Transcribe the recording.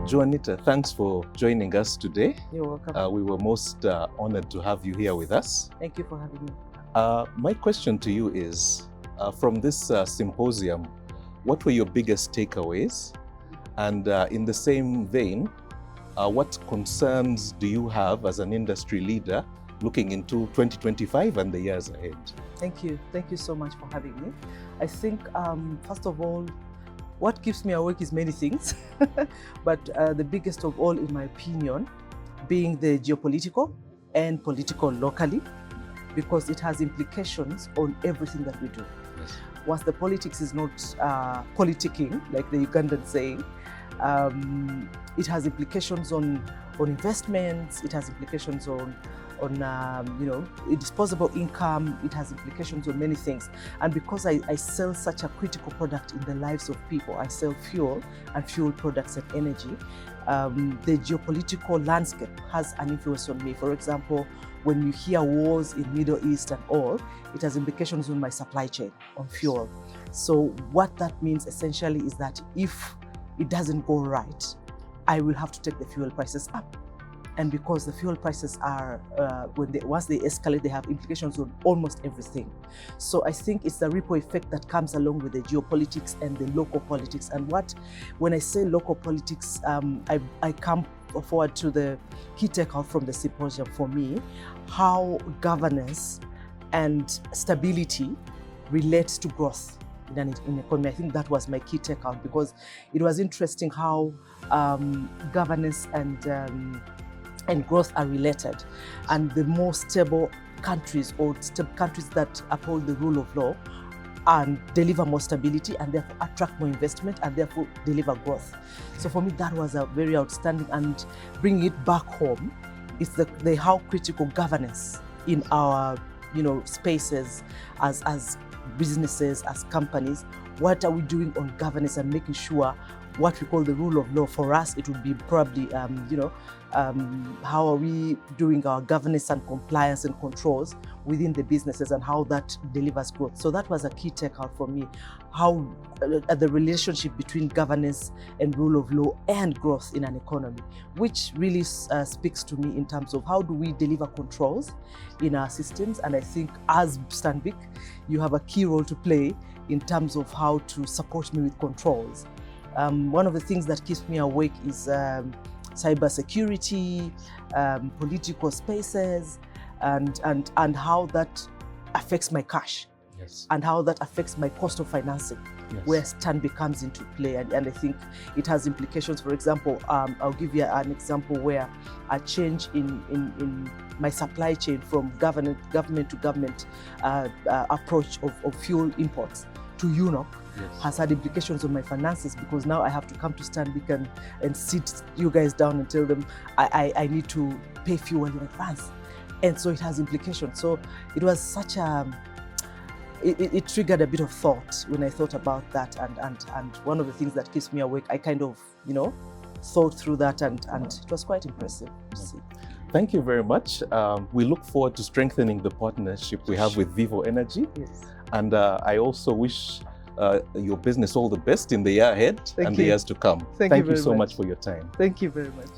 Joanita, thanks for joining us today. You're welcome. We were most honored to have you here with us. Thank you for having me. My question to you is, from this symposium, what were your biggest takeaways? And in the same vein, what concerns do you have as an industry leader looking into 2025 and the years ahead? Thank you. Thank you so much for having me. I think, first of all, what keeps me awake is many things, but the biggest of all, in my opinion, being the geopolitical and political locally, because it has implications on everything that we do. Yes. Once the politics is not politicking, like the Ugandan saying, it has implications on investments, it has implications on disposable income, it has implications on many things. And because I sell such a critical product in the lives of people, I sell fuel and fuel products and energy, the geopolitical landscape has an influence on me. For example, when you hear wars in Middle East and all, it has implications on my supply chain, on fuel. So what that means essentially is that if it doesn't go right, I will have to take the fuel prices up. And because the fuel prices are, once they escalate, they have implications on almost everything. So I think it's the ripple effect that comes along with the geopolitics and the local politics. And when I say local politics, I come forward to the key takeout from the symposium for me, how governance and stability relates to growth in economy. I think that was my key takeout, because it was interesting how governance and growth are related. And the more stable countries, or countries that uphold the rule of law, and deliver more stability and therefore attract more investment and therefore deliver growth. So for me, that was a very outstanding. And bringing it back home, it's the how critical governance in our spaces as businesses, as companies. What are we doing on governance and making sure what we call the rule of law? For us, it would be probably, how are we doing our governance and compliance and controls within the businesses, and how that delivers growth. So that was a key takeout for me, how the relationship between governance and rule of law and growth in an economy, which really speaks to me in terms of how do we deliver controls in our systems. And I think as Stanbic, you have a key role to play in terms of how to support me with controls. One of the things that keeps me awake is cybersecurity, political spaces, and how that affects my cash. Yes. And how that affects my cost of financing. Yes. Where Stanbic comes into play. And I think it has implications. For example, I'll give you an example where a change in my supply chain from government to government approach of fuel imports to UNOC. Yes. Has had implications on my finances, because now I have to come to Stanbic and sit you guys down and tell them I need to pay fuel in advance. And so it has implications. So it was such it triggered a bit of thought when I thought about that. And one of the things that keeps me awake, I kind of, thought through that, and it was quite impressive to see. Thank you very much. We look forward to strengthening the partnership we have with Vivo Energy. Yes. And I also wish your business all the best in the year ahead and the years to come. Thank you very so much much for your time. Thank you very much.